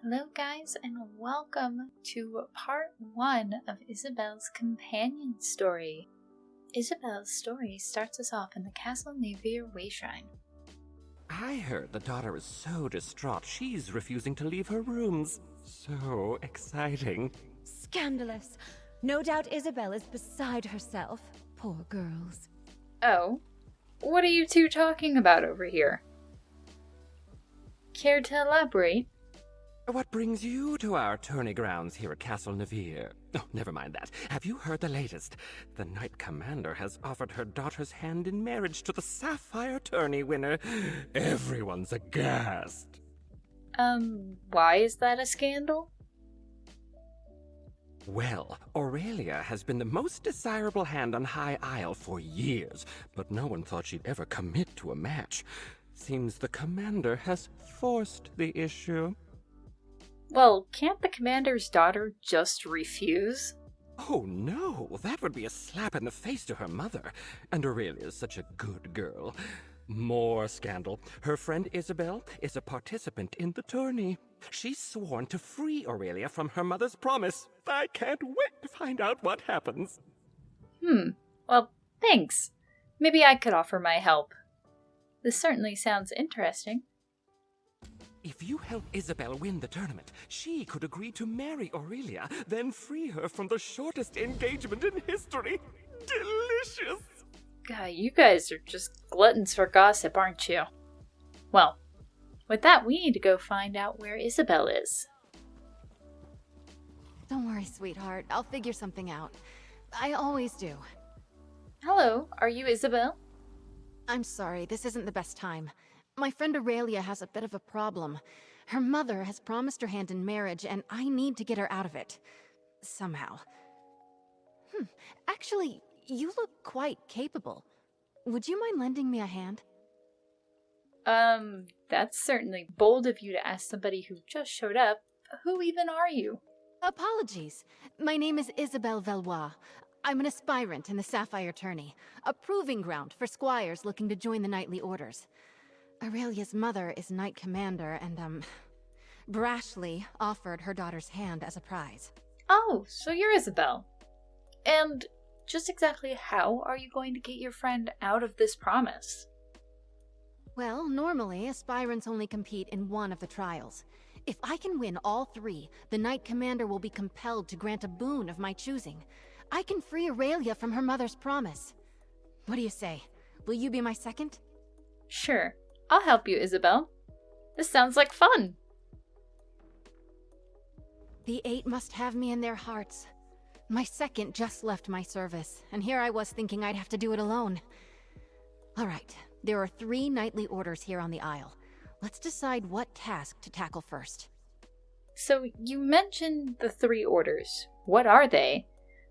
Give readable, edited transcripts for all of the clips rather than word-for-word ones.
Hello guys and welcome to part 1 of Isobel's companion story. Isobel's story starts us off in the Castle Navir Way Shrine. I heard the daughter is so distraught she's refusing to leave her rooms. So exciting. Scandalous. No doubt Isobel is beside herself. Poor girls. Oh, what are you two talking about over here? Care to elaborate? What brings you to our tourney grounds here at Castle Navir? Oh, never mind that. Have you heard the latest? The Knight Commander has offered her daughter's hand in marriage to the Sapphire tourney winner. Everyone's aghast. Why is that a scandal? Well, Aurelia has been the most desirable hand on High Isle for years, but no one thought she'd ever commit to a match. Seems the Commander has forced the issue. Well, can't the commander's daughter just refuse? Oh no, that would be a slap in the face to her mother. And Aurelia's such a good girl. More scandal. Her friend Isobel is a participant in the tourney. She's sworn to free Aurelia from her mother's promise. I can't wait to find out what happens. Well, thanks. Maybe I could offer my help. This certainly sounds interesting. If you help Isobel win the tournament, she could agree to marry Aurelia, then free her from the shortest engagement in history. Delicious! God, you guys are just gluttons for gossip, aren't you? Well, with that, we need to go find out where Isobel is. Don't worry, sweetheart. I'll figure something out. I always do. Hello, are you Isobel? I'm sorry, this isn't the best time. My friend Aurelia has a bit of a problem. Her mother has promised her hand in marriage, and I need to get her out of it. Somehow. Actually, you look quite capable. Would you mind lending me a hand? That's certainly bold of you to ask somebody who just showed up. Who even are you? Apologies. My name is Isobel Valois. I'm an aspirant in the Sapphire tourney, a proving ground for squires looking to join the knightly orders. Aurelia's mother is Knight Commander and, brashly offered her daughter's hand as a prize. Oh, so you're Isobel. And just exactly how are you going to get your friend out of this promise? Well, normally, aspirants only compete in one of the trials. If I can win all 3, the Knight Commander will be compelled to grant a boon of my choosing. I can free Aurelia from her mother's promise. What do you say? Will you be my second? Sure, I'll help you, Isobel. This sounds like fun. The 8 must have me in their hearts. My second just left my service, and here I was thinking I'd have to do it alone. All right, there are 3 knightly orders here on the Isle. Let's decide what task to tackle first. So you mentioned the 3 orders. What are they?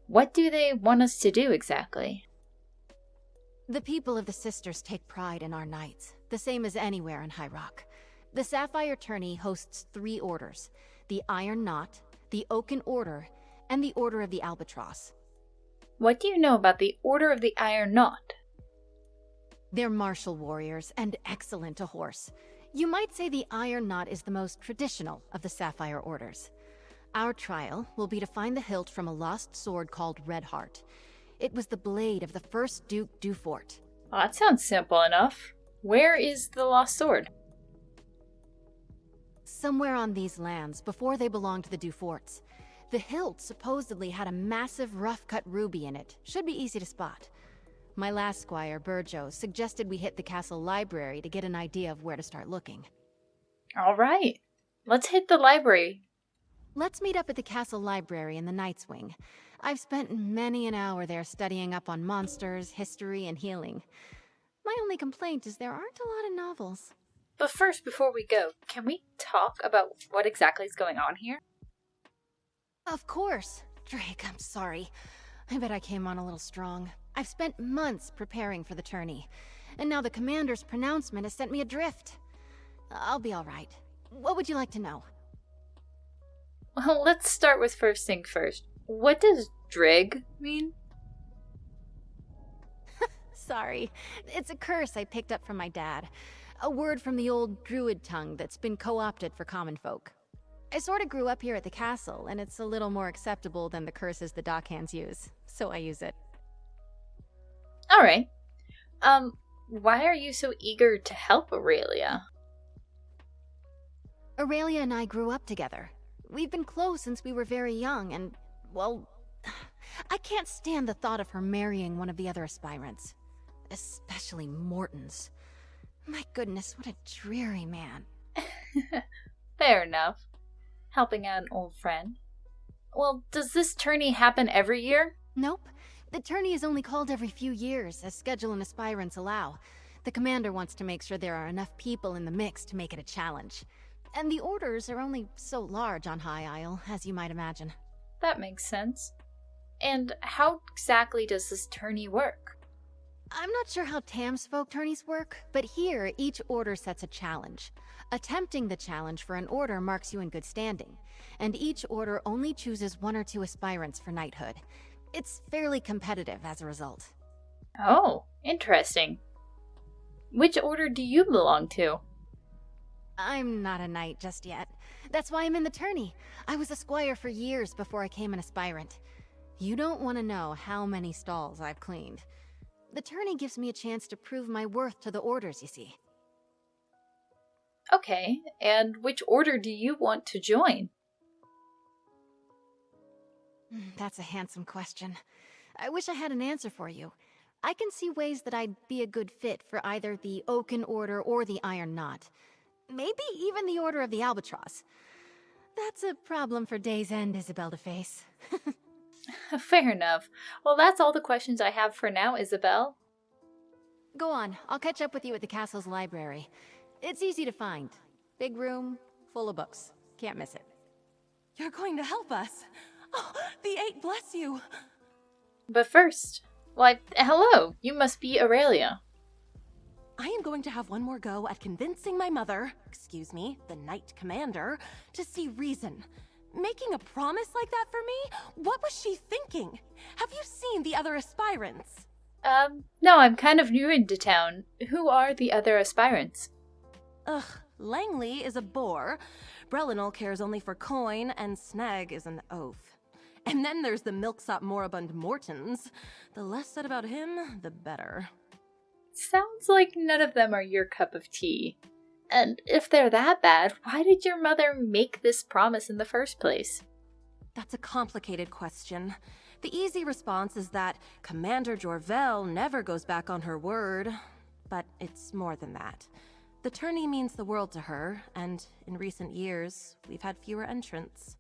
What do they want us to do exactly? The people of the Sisters take pride in our knights, the same as anywhere in High Rock. The Sapphire Tourney hosts 3 orders: the Iron Knot, the Oaken Order, and the Order of the Albatross. What do you know about the Order of the Iron Knot? They're martial warriors and excellent to horse. You might say the Iron Knot is the most traditional of the Sapphire Orders. Our trial will be to find the hilt from a lost sword called Redheart. It was the blade of the first Duke Dufort. Well, that sounds simple enough. Where is the lost sword? Somewhere on these lands, before they belonged to the Duforts. The hilt supposedly had a massive rough-cut ruby in it. Should be easy to spot. My last squire, Burjo, suggested we hit the castle library to get an idea of where to start looking. All right, let's hit the library. Let's meet up at the castle library in the Knight's Wing. I've spent many an hour there studying up on monsters, history, and healing. My only complaint is there aren't a lot of novels. But first, before we go, can we talk about what exactly is going on here? Of course. Drake, I'm sorry. I bet I came on a little strong. I've spent months preparing for the tourney, and now the commander's pronouncement has sent me adrift. I'll be all right. What would you like to know? Well, let's start with first thing first. What does Drig mean? Sorry. It's a curse I picked up from my dad. A word from the old druid tongue that's been co-opted for common folk. I sort of grew up here at the castle, and it's a little more acceptable than the curses the dockhands use, so I use it. Alright. Why are you so eager to help Aurelia? Aurelia and I grew up together. We've been close since we were very young, and, well, I can't stand the thought of her marrying one of the other aspirants. Especially Morton's. My goodness, what a dreary man. Fair enough. Helping out an old friend. Well, does this tourney happen every year? Nope. The tourney is only called every few years, as schedule and aspirants allow. The commander wants to make sure there are enough people in the mix to make it a challenge. And the orders are only so large on High Isle, as you might imagine. That makes sense. And how exactly does this tourney work? I'm not sure how Tamsfolk tourneys work, but here each order sets a challenge. Attempting the challenge for an order marks you in good standing, and each order only chooses 1 or 2 aspirants for knighthood. It's fairly competitive as a result. Oh, interesting. Which order do you belong to? I'm not a knight just yet. That's why I'm in the tourney. I was a squire for years before I came an aspirant. You don't want to know how many stalls I've cleaned. The tourney gives me a chance to prove my worth to the orders, you see. Okay, and which order do you want to join? That's a handsome question. I wish I had an answer for you. I can see ways that I'd be a good fit for either the Oaken Order or the Iron Knot. Maybe even the Order of the Albatross. That's a problem for Day's End, Isobel to face. Fair enough. Well, that's all the questions I have for now, Isobel. Go on, I'll catch up with you at the castle's library. It's easy to find. Big room, full of books. Can't miss it. You're going to help us. Oh, the 8 bless you. But first, why, hello, you must be Aurelia. I am going to have one more go at convincing my mother, excuse me, the Knight Commander, to see reason. Making a promise like that for me? What was she thinking? Have you seen the other aspirants? No, I'm kind of new into town. Who are the other aspirants? Ugh, Langley is a bore, Brelinol cares only for coin, and Snag is an oaf. And then there's the milksop moribund Mortons. The less said about him, the better. Sounds like none of them are your cup of tea. And if they're that bad, why did your mother make this promise in the first place? That's a complicated question. The easy response is that Commander Jorvel never goes back on her word. But it's more than that. The tourney means the world to her, and in recent years, we've had fewer entrants.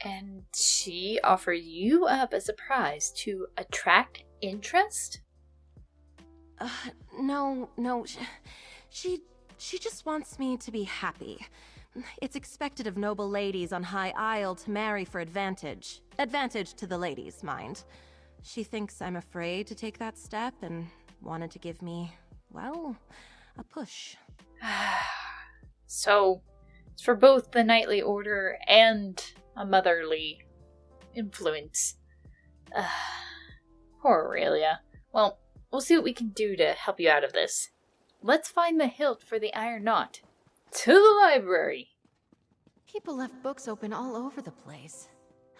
And she offered you up as a prize to attract interest? No. She just wants me to be happy. It's expected of noble ladies on High Isle to marry for advantage. Advantage to the ladies, mind. She thinks I'm afraid to take that step and wanted to give me, well, a push. So, it's for both the knightly order and a motherly influence. Poor Aurelia. Well, we'll see what we can do to help you out of this. Let's find the hilt for the Iron Knot. To the library! People left books open all over the place.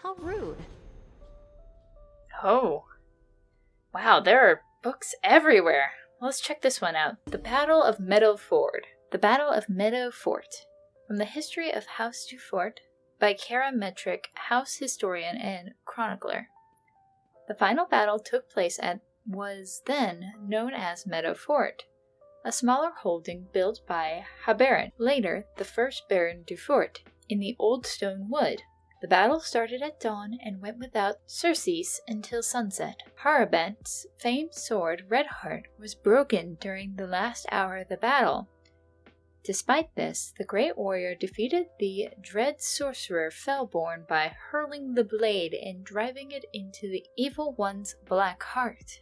How rude. Oh. Wow, there are books everywhere. Let's check this one out. The Battle of Meadow Ford. The Battle of Meadow Fort. From the History of House du Fort by Kara Metric, House Historian and Chronicler. The final battle took place at was then known as Meadow Fort, a smaller holding built by Haberon, later the first Baron du Fort, in the old stone wood. The battle started at dawn and went without surcease until sunset. Harabent's famed sword, Redheart, was broken during the last hour of the battle. Despite this, the great warrior defeated the dread sorcerer Fellborn by hurling the blade and driving it into the evil one's black heart.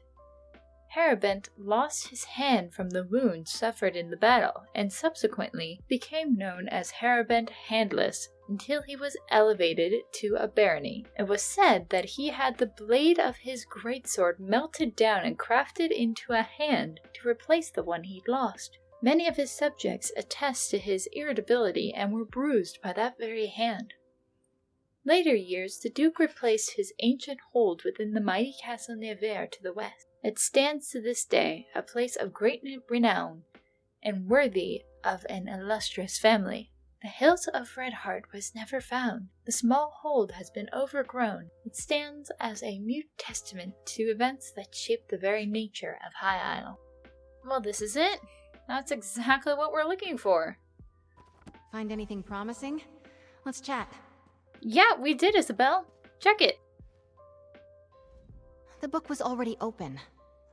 Harabent lost his hand from the wound suffered in the battle, and subsequently became known as Harabent Handless until he was elevated to a barony. It was said that he had the blade of his greatsword melted down and crafted into a hand to replace the one he'd lost. Many of his subjects attest to his irritability and were bruised by that very hand. Later years, the Duke replaced his ancient hold within the mighty Castle Nevers to the west. It stands to this day, a place of great renown and worthy of an illustrious family. The hilt of Red Heart was never found. The small hold has been overgrown. It stands as a mute testament to events that shaped the very nature of High Isle. Well, this is it. That's exactly what we're looking for. Find anything promising? Let's chat. Yeah, we did, Isobel. Check it. The book was already open.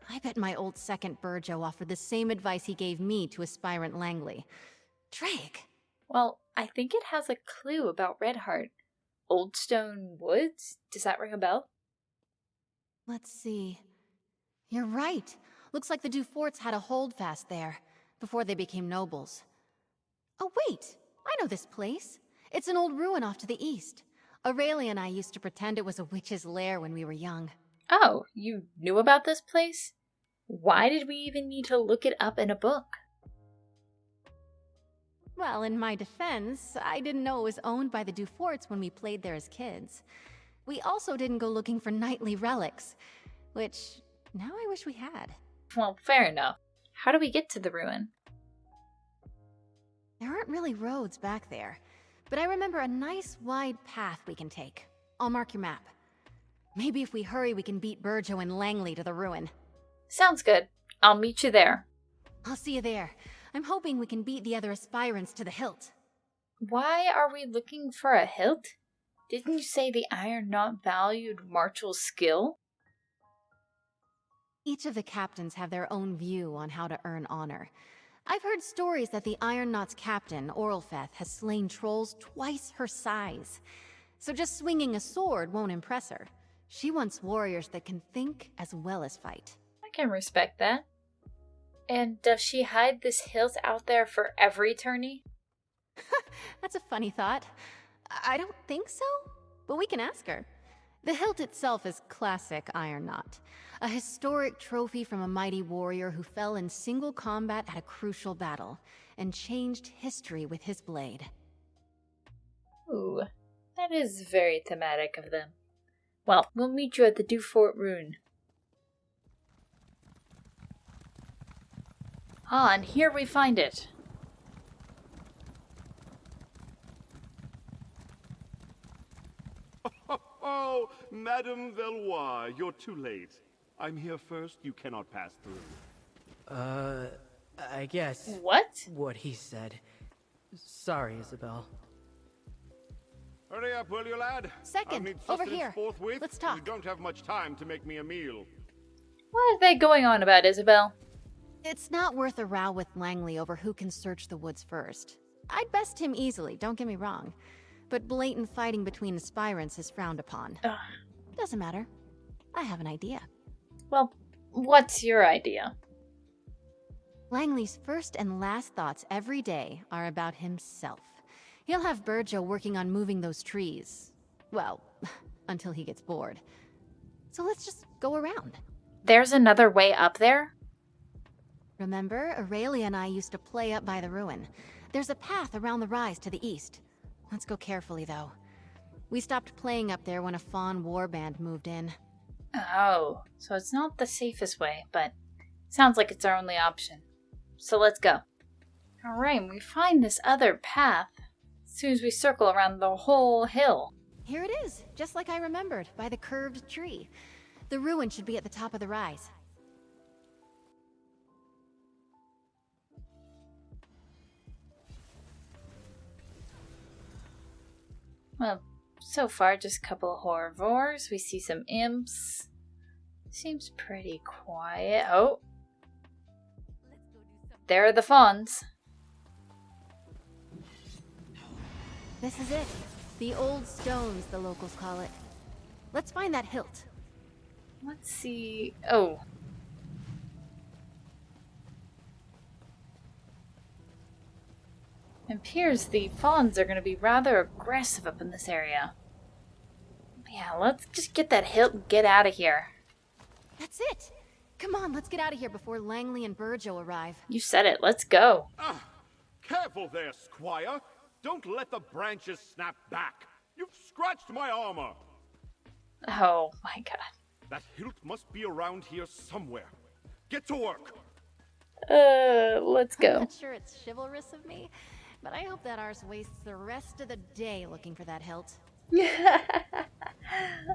I bet my old second Burjo offered the same advice he gave me to aspirant Langley. Drake! Well, I think it has a clue about Red Heart. Old Stone Woods? Does that ring a bell? Let's see. You're right. Looks like the Duforts had a holdfast there, before they became nobles. Oh wait! I know this place. It's an old ruin off to the east. Aurelia and I used to pretend it was a witch's lair when we were young. Oh, you knew about this place? Why did we even need to look it up in a book? Well, in my defense, I didn't know it was owned by the Duforts when we played there as kids. We also didn't go looking for knightly relics, which now I wish we had. Well, fair enough. How do we get to the ruin? There aren't really roads back there, but I remember a nice wide path we can take. I'll mark your map. Maybe if we hurry, we can beat Burjo and Langley to the ruin. Sounds good. I'll meet you there. I'll see you there. I'm hoping we can beat the other aspirants to the hilt. Why are we looking for a hilt? Didn't you say the Iron Knot valued Marshall's skill? Each of the captains have their own view on how to earn honor. I've heard stories that the Iron Knot's captain, Oralfeth, has slain trolls twice her size. So just swinging a sword won't impress her. She wants warriors that can think as well as fight. I can respect that. And does she hide this hilt out there for every tourney? That's a funny thought. I don't think so, but we can ask her. The hilt itself is classic Iron Knot, a historic trophy from a mighty warrior who fell in single combat at a crucial battle and changed history with his blade. Ooh, that is very thematic of them. Well, we'll meet you at the Dufort Ruin. Ah, and here we find it. Oh, Madame Valois, you're too late. I'm here first, you cannot pass through. I guess. What? What he said. Sorry, Isobel. Hurry up, will you, lad? Second, I'll need over sustenance here. forthwith. Let's talk. We don't have much time to make me a meal. What are they going on about, Isobel? It's not worth a row with Langley over who can search the woods first. I'd best him easily, don't get me wrong. But blatant fighting between aspirants is frowned upon. Ugh. Doesn't matter. I have an idea. Well, what's your idea? Langley's first and last thoughts every day are about himself. He'll have Burjo working on moving those trees. Well, until he gets bored. So let's just go around. There's another way up there? Remember, Aurelia and I used to play up by the ruin. There's a path around the rise to the east. Let's go carefully, though. We stopped playing up there when a fawn warband moved in. Oh, so it's not the safest way, but sounds like it's our only option. So let's go. Alright, we find this other path as soon as we circle around the whole hill. Here it is, just like I remembered, by the curved tree. The ruin should be at the top of the rise. Well, so far just a couple of horrors. We see some imps. Seems pretty quiet. Oh. There are the fawns. This is it. The old stones, the locals call it. Let's find that hilt. Let's see. Oh. It appears the fawns are going to be rather aggressive up in this area. Yeah, let's just get that hilt and get out of here. That's it. Come on, let's get out of here before Langley and Burjo arrive. You said it. Let's go. Careful there, Squire! Don't let the branches snap back! You've scratched my armor! Oh my god. That hilt must be around here somewhere. Get to work! Let's I'm go. not sure it's chivalrous of me, but I hope that arse wastes the rest of the day looking for that hilt.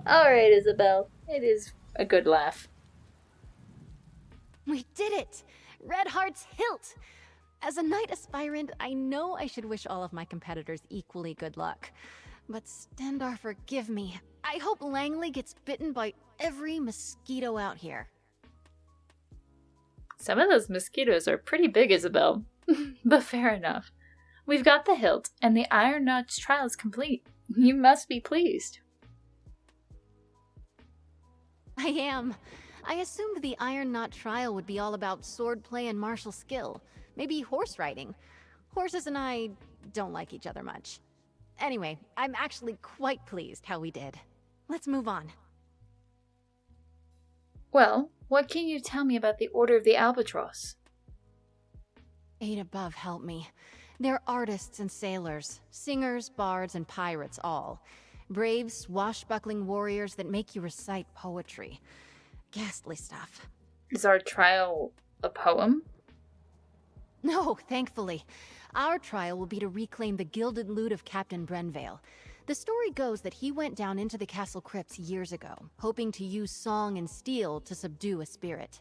Alright, Isobel. It is a good laugh. We did it! Red Heart's hilt! As a knight aspirant, I know I should wish all of my competitors equally good luck. But Stendar, forgive me. I hope Langley gets bitten by every mosquito out here. Some of those mosquitoes are pretty big, Isobel. But fair enough. We've got the hilt, and the Iron Knot's trial is complete. You must be pleased. I am. I assumed the Iron Knot trial would be all about swordplay and martial skill. Maybe horse riding. Horses and I don't like each other much. Anyway, I'm actually quite pleased how we did. Let's move on. Well, what can you tell me about the Order of the Albatross? Eight above, help me. They're artists and sailors, singers, bards, and pirates all. Brave, swashbuckling warriors that make you recite poetry. Ghastly stuff. Is our trial a poem? No, thankfully. Our trial will be to reclaim the gilded loot of Captain Brenvale. The story goes that he went down into the castle crypts years ago, hoping to use song and steel to subdue a spirit.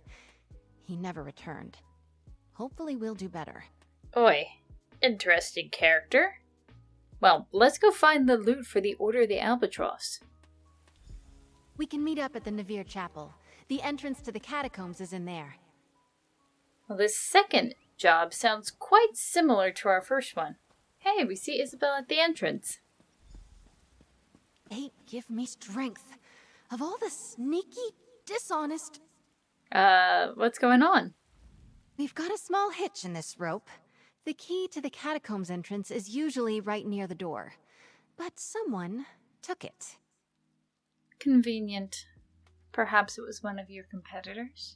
He never returned. Hopefully we'll do better. Oi, interesting character. Well, let's go find the loot for the Order of the Albatross. We can meet up at the Navir Chapel. The entrance to the catacombs is in there. Well, this second job sounds quite similar to our first one. Hey, we see Isobel at the entrance. Eight, give me strength. Of all the sneaky, dishonest... What's going on? We've got a small hitch in this rope. The key to the catacombs entrance is usually right near the door. But someone took it. Convenient. Perhaps it was one of your competitors?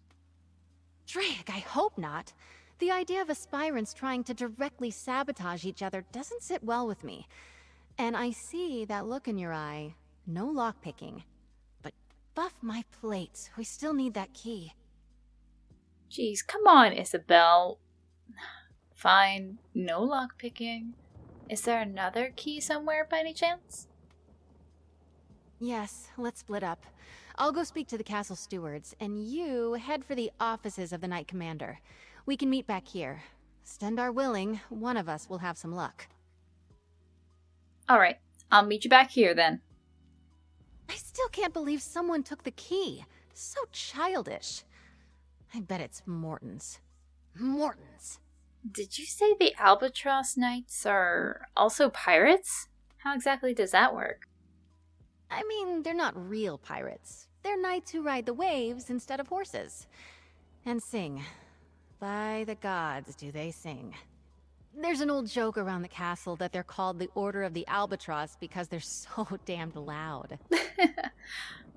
Drake, I hope not. The idea of aspirants trying to directly sabotage each other doesn't sit well with me. And I see that look in your eye. No lockpicking. But buff my plates. We still need that key. Jeez, come on, Isobel. Fine, no lockpicking. Is there another key somewhere by any chance? Yes, let's split up. I'll go speak to the castle stewards, and you head for the offices of the Knight Commander. We can meet back here. Stendar willing, one of us will have some luck. Alright, I'll meet you back here then. I still can't believe someone took the key. So childish. I bet it's Morton's. Morton's. Did you say the Albatross Knights are also pirates? How exactly does that work? I mean, they're not real pirates. They're knights who ride the waves instead of horses. And sing. By the gods, do they sing. There's an old joke around the castle that they're called the Order of the Albatross because they're so damned loud.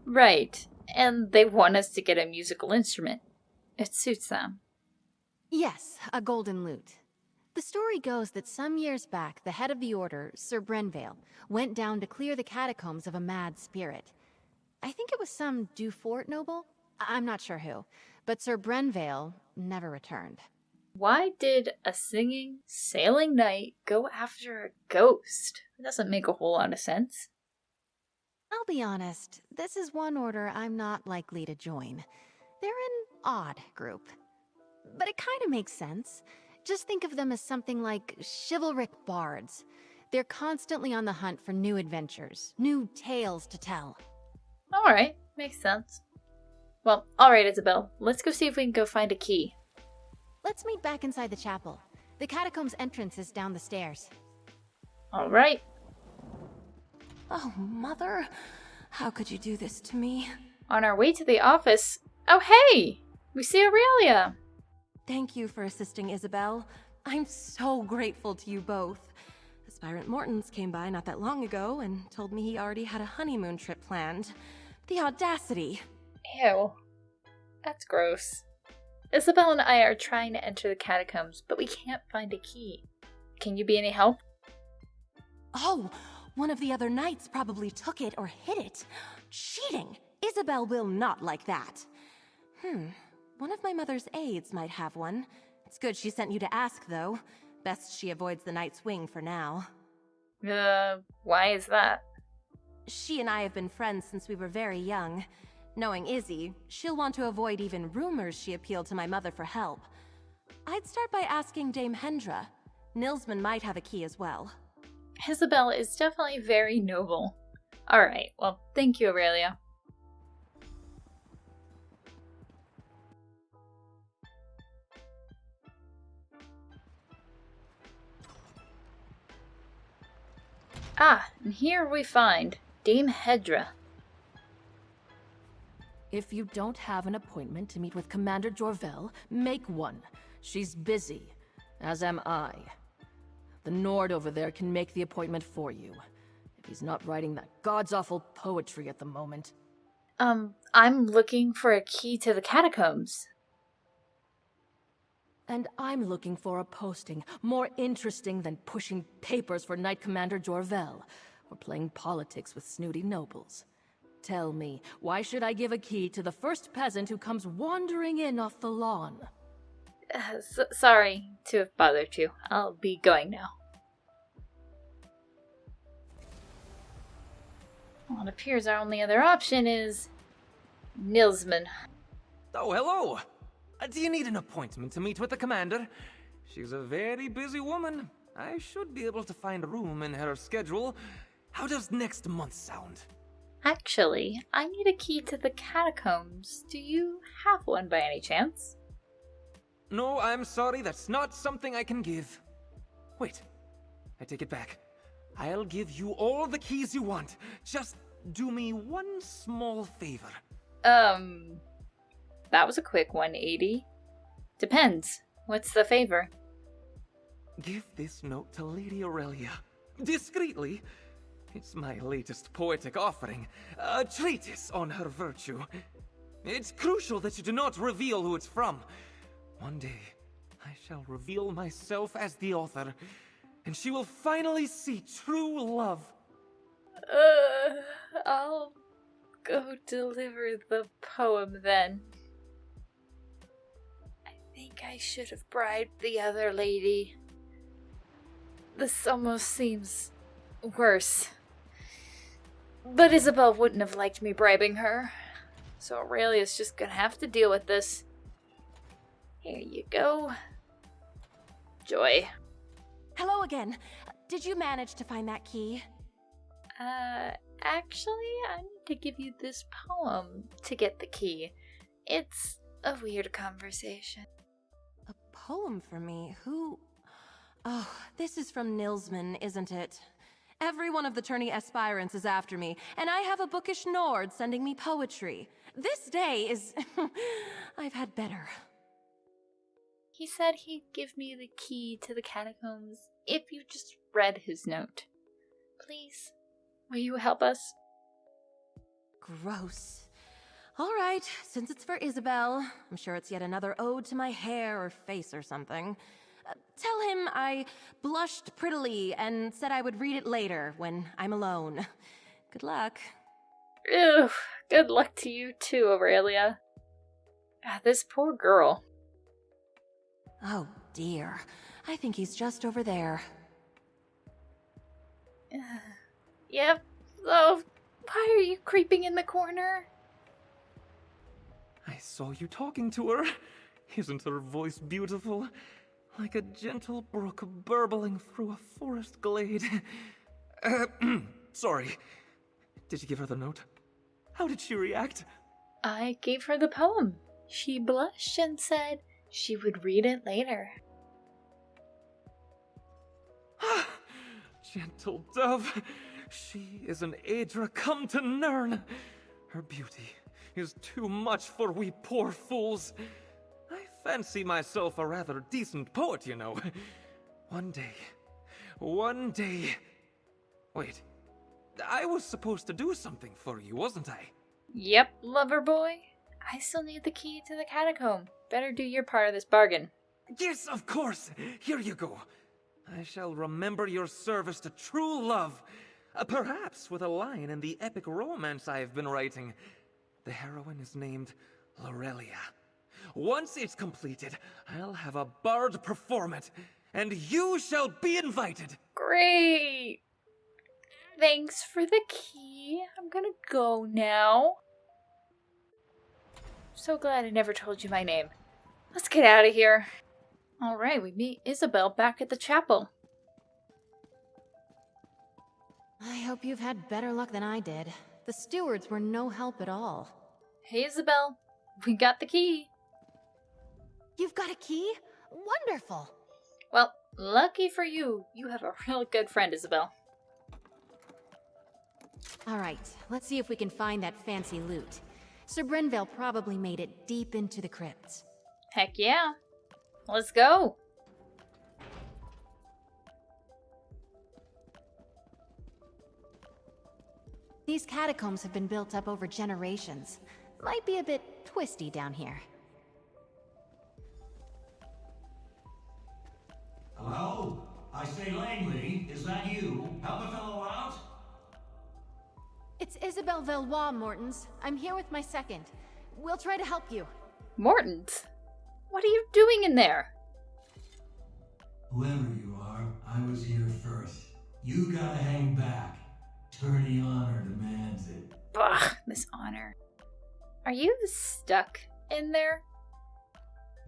Right. And they want us to get a musical instrument. It suits them. Yes, a golden lute. The story goes that some years back, the head of the order, Sir Brenvale, went down to clear the catacombs of a mad spirit. I think it was some Dufort noble? I'm not sure who. But Sir Brenvale never returned. Why did a singing, sailing knight go after a ghost? It doesn't make a whole lot of sense. I'll be honest, this is one order I'm not likely to join. They're an odd group. But it kind of makes sense. Just think of them as something like chivalric bards. They're constantly on the hunt for new adventures, new tales to tell. Alright, makes sense. Well, alright, Isobel. Let's go see if we can go find a key. Let's meet back inside the chapel. The catacombs entrance is down the stairs. Alright. Oh, Mother. How could you do this to me? On our way to the office... Oh, hey! We see Aurelia! Thank you for assisting Isobel. I'm so grateful to you both. Aspirant Mortons came by not that long ago and told me he already had a honeymoon trip planned. The audacity! Ew. That's gross. Isabel and I are trying to enter the catacombs, but we can't find a key. Can you be any help? Oh, one of the other knights probably took it or hid it. Cheating! Isobel will not like that. One of my mother's aides might have one. It's good she sent you to ask, though. Best she avoids the Knight's Wing for now. Why is that? She and I have been friends since we were very young. Knowing Izzy, she'll want to avoid even rumors she appealed to my mother for help. I'd start by asking Dame Hendra. Nilsman might have a key as well. Isabel is definitely very noble. Alright, well, thank you, Aurelia. Ah, and here we find Dame Hedra. If you don't have an appointment to meet with Commander Jorvel, make one. She's busy, as am I. The Nord over there can make the appointment for you. If he's not writing that god's-awful poetry at the moment. I'm looking for a key to the catacombs. And I'm looking for a posting more interesting than pushing papers for Knight Commander Jorvel, or playing politics with snooty nobles. Tell me, why should I give a key to the first peasant who comes wandering in off the lawn? Sorry to have bothered you. I'll be going now. Well, it appears our only other option is Nilsman. Oh, hello! Do you need an appointment to meet with the commander? She's a very busy woman. I should be able to find room in her schedule. How does next month sound? Actually, I need a key to the catacombs. Do you have one by any chance? No, I'm sorry, that's not something I can give. Wait, I take it back. I'll give you all the keys you want. Just do me one small favor. That was a quick 180. Depends. What's the favor? Give this note to Lady Aurelia. Discreetly. It's my latest poetic offering. A treatise on her virtue. It's crucial that you do not reveal who it's from. One day, I shall reveal myself as the author, and she will finally see true love. I'll go deliver the poem then. I think I should have bribed the other lady. This almost seems worse. But Isobel wouldn't have liked me bribing her, so Aurelia's just gonna have to deal with this. Here you go. Joy. Hello again. Did you manage to find that key? Actually, I need to give you this poem to get the key. It's a weird conversation. A poem for me? Who? Oh, this is from Nilsman, isn't it? Every one of the tourney aspirants is after me, and I have a bookish Nord sending me poetry. This day is... I've had better. He said he'd give me the key to the catacombs if you just read his note. Please, will you help us? Gross. All right, since it's for Isobel, I'm sure it's yet another ode to my hair or face or something. Tell him I blushed prettily and said I would read it later when I'm alone. Good luck. Ew, good luck to you too, Aurelia. This poor girl. Oh dear, I think he's just over there. Yep, so why are you creeping in the corner? I saw you talking to her. Isn't her voice beautiful? Like a gentle brook burbling through a forest glade. Sorry. Did you give her the note? How did she react? I gave her the poem. She blushed and said she would read it later. Gentle dove. She is an Aedra come to Nirn. Her beauty is too much for we poor fools. I fancy myself a rather decent poet, you know. One day... Wait, I was supposed to do something for you, wasn't I? Yep, lover boy. I still need the key to the catacomb. Better do your part of this bargain. Yes, of course. Here you go. I shall remember your service to true love. Perhaps with a line in the epic romance I have been writing. The heroine is named Lorelia. Once it's completed, I'll have a bard perform it, and you shall be invited. Great! Thanks for the key. I'm gonna go now. So glad I never told you my name. Let's get out of here. Alright, we meet Isobel back at the chapel. I hope you've had better luck than I did. The stewards were no help at all. Hey Isabel, we got the key. You've got a key? Wonderful! Well, lucky for you, you have a real good friend, Isabel. Alright, let's see if we can find that fancy loot. Sir Brenville probably made it deep into the crypts. Heck yeah. Let's go. These catacombs have been built up over generations. Might be a bit twisty down here. Hello? I say Langley, is that you? Help a fellow out? It's Isobel Valois, Mortons. I'm here with my second. We'll try to help you. Mortons? What are you doing in there? Whoever you are, I was here first. You gotta hang back. Tourney honor demands it. Bah, this honor. Are you stuck in there?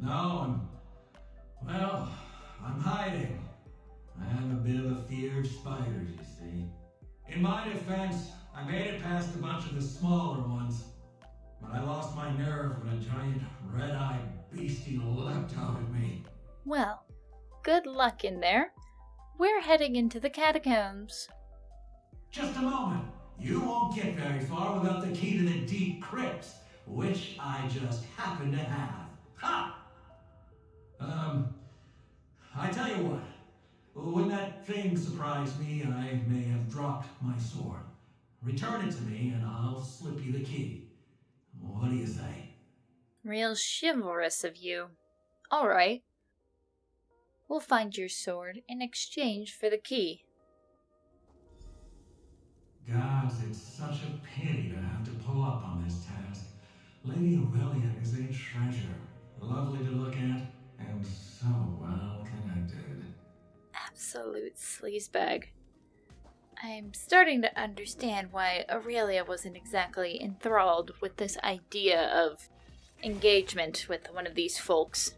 No, I'm hiding. I have a bit of a fear of spiders, you see. In my defense, I made it past a bunch of the smaller ones, but I lost my nerve when a giant red-eyed beastie leapt out at me. Well, good luck in there. We're heading into the catacombs. Just a moment. You won't get very far without the key to the deep crypts, which I just happen to have. Ha! I tell you what. When that thing surprised me, I may have dropped my sword. Return it to me and I'll slip you the key. What do you say? Real chivalrous of you. All right. We'll find your sword in exchange for the key. Gods, it's such a pity to have to pull up on this task. Lady Aurelia is a treasure. Lovely to look at, and so well connected. Absolute sleazebag. I'm starting to understand why Aurelia wasn't exactly enthralled with this idea of engagement with one of these folks.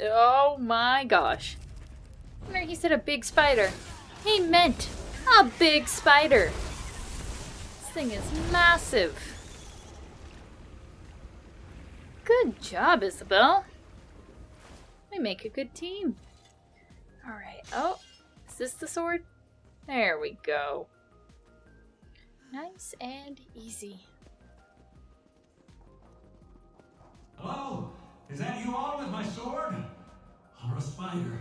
Oh my gosh. Wonder he said a big spider. He meant a big spider. This thing is massive. Good job, Isobel. We make a good team. Alright, oh, is this the sword? There we go. Nice and easy. Hello? Is that you all with my sword? Or a spider?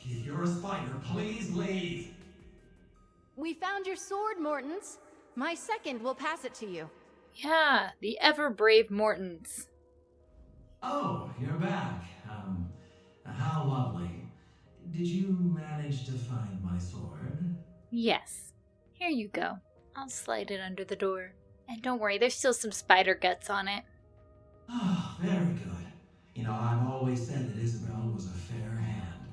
You're a spider. Please leave. We found your sword, Mortons. My second will pass it to you. Yeah, the ever-brave Mortons. Oh, you're back. How lovely. Did you manage to find my sword? Yes. Here you go. I'll slide it under the door. And don't worry, there's still some spider guts on it. Oh, very good. You know, I've always said that Isobel was a fair hand.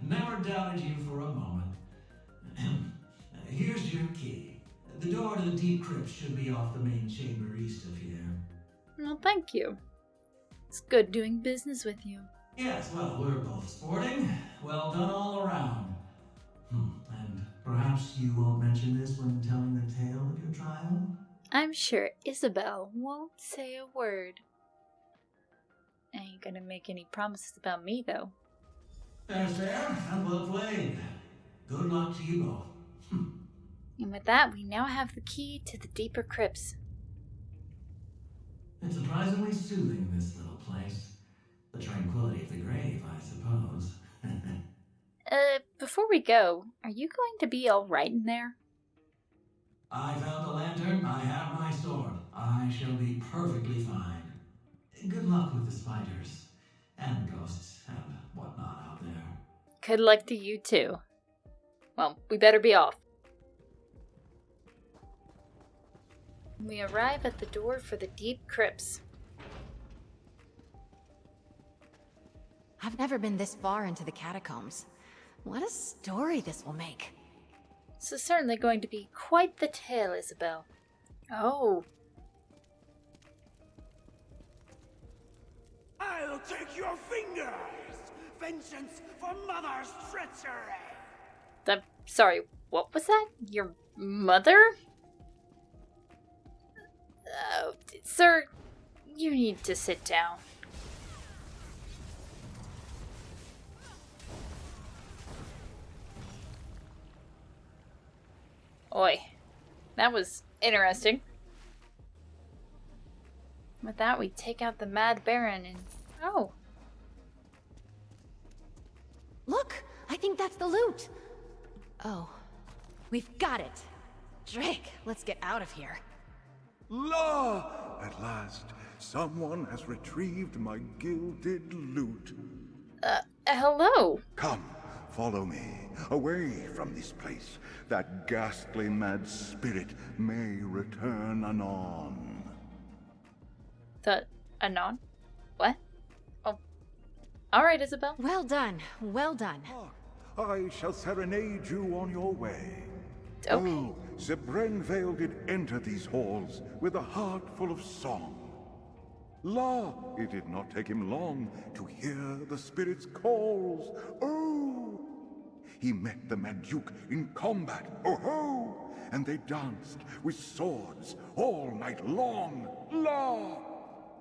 Never doubted you for a moment. Here's your key. The door to the deep crypt should be off the main chamber east of here. Well, thank you. It's good doing business with you. Yes, well, we're both sporting. Well done all around. And perhaps you won't mention this when telling the tale of your trial? I'm sure Isobel won't say a word. I ain't gonna make any promises about me, though. Fair, fair, and well played. Good luck to you both. And with that, we now have the key to the deeper crypts. It's surprisingly soothing, this little place. The tranquility of the grave, I suppose. Before we go, are you going to be alright in there? I found a lantern, I have my sword. I shall be perfectly fine. Good luck with the spiders, and the ghosts, and whatnot out there. Good luck to you too. Well, we better be off. We arrive at the door for the deep crypts. I've never been this far into the catacombs. What a story this will make. This is certainly going to be quite the tale, Isobel. Oh. I'll take your fingers! Vengeance for Mother's treachery! Sorry, what was that? Your mother? Sir, you need to sit down. Oi, that was interesting. With that, we take out the Mad Baron and... Oh. Look! I think that's the loot! Oh. We've got it! Drake, let's get out of here. La! At last, someone has retrieved my gilded loot. Hello? Come, follow me, away from this place. That ghastly mad spirit may return anon. Anon? What? Oh. Alright, Isobel. Well done, well done. I shall serenade you on your way. Okay. Oh, the Brenvale did enter these halls with a heart full of song. La, it did not take him long to hear the spirit's calls. Oh! He met the Mad Duke in combat, oh-ho! And they danced with swords all night long. La!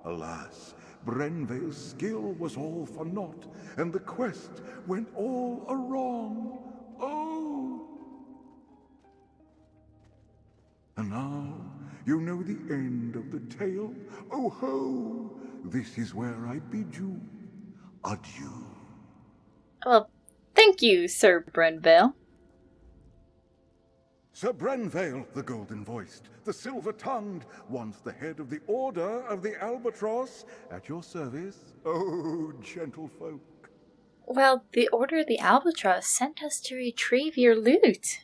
Alas, Brenvale's skill was all for naught, and the quest went all awrong. Oh! And now, you know the end of the tale. Oh ho! This is where I bid you adieu. Well, thank you, Sir Brenvale. Sir Brenvale, the golden-voiced, the silver-tongued, once the head of the Order of the Albatross, at your service, oh, gentle folk. Well, the Order of the Albatross sent us to retrieve your loot.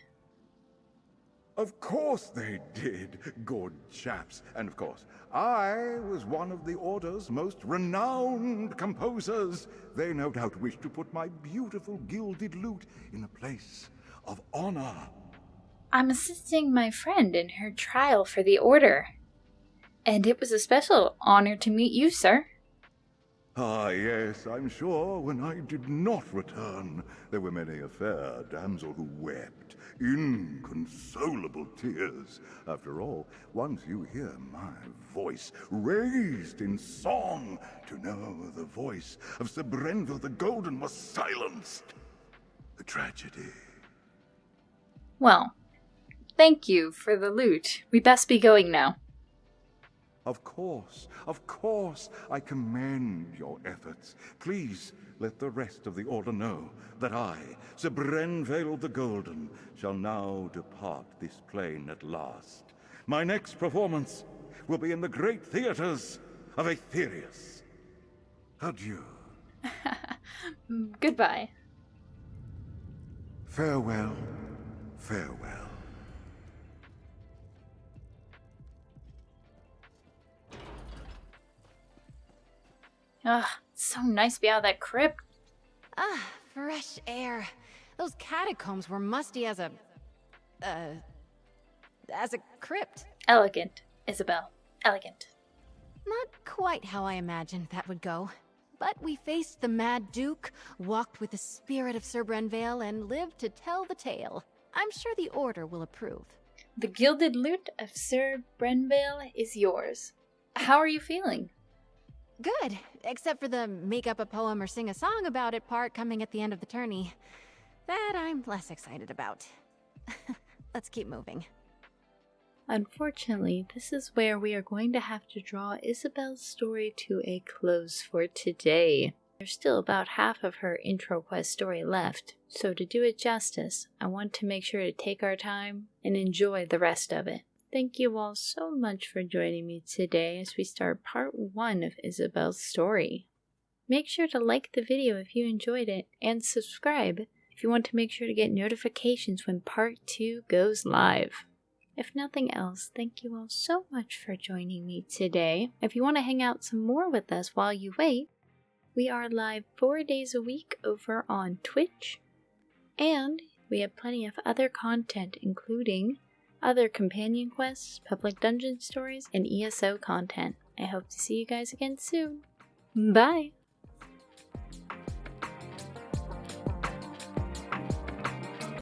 Of course they did, good chaps. And of course, I was one of the Order's most renowned composers. They no doubt wish to put my beautiful gilded lute in a place of honor. I'm assisting my friend in her trial for the Order. And it was a special honor to meet you, sir. Ah, yes, I'm sure when I did not return, there were many a fair damsel who wept inconsolable tears. After all, once you hear my voice raised in song, to know the voice of Sir Brenville the Golden was silenced. A tragedy. Well, thank you for the loot. We best be going now. Of course, I commend your efforts. Please let the rest of the Order know that I, Sir Brenvale the Golden, shall now depart this plane at last. My next performance will be in the great theaters of Aetherius. Adieu. Goodbye. Farewell, farewell. Ah, it's so nice to be out of that crypt. Ah, fresh air. Those catacombs were musty as a crypt. Elegant, Isobel. Elegant. Not quite how I imagined that would go. But we faced the Mad Duke, walked with the spirit of Sir Brenvale, and lived to tell the tale. I'm sure the Order will approve. The gilded loot of Sir Brenvale is yours. How are you feeling? Good, except for the make up a poem or sing a song about it part coming at the end of the tourney. That I'm less excited about. Let's keep moving. Unfortunately, this is where we are going to have to draw Isobel's story to a close for today. There's still about half of her intro quest story left, so to do it justice, I want to make sure to take our time and enjoy the rest of it. Thank you all so much for joining me today as we start part 1 of Isobel's story. Make sure to like the video if you enjoyed it, and subscribe if you want to make sure to get notifications when part 2 goes live. If nothing else, thank you all so much for joining me today. If you want to hang out some more with us while you wait, we are live 4 days a week over on Twitch, and we have plenty of other content, including other companion quests, public dungeon stories, and ESO content. I hope to see you guys again soon. Bye!